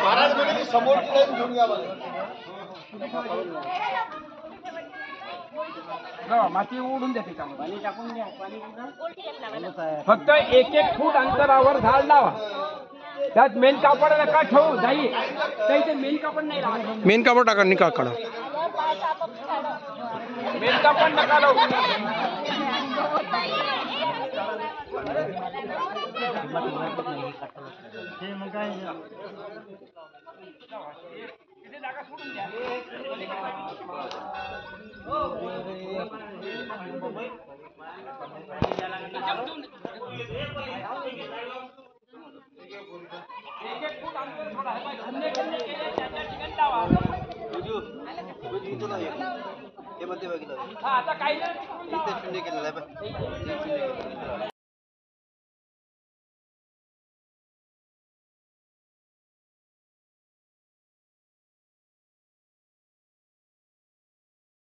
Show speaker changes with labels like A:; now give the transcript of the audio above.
A: महाराज म्हणजे समोरची लाईन घेऊन घ्या
B: माती उडून द्या त्याच्यामध्ये पाणी टाकून द्या. फक्त 1-1 फूट अंतरावर झाड लावा. त्यात मेन कापड नका ठेवू जाई त्याचे मेन कापड नाही राहत.
C: मेन कापड टाका निकाल काढा.
B: मेन कापड नका लावू. जागा सोडून द्या. आता काही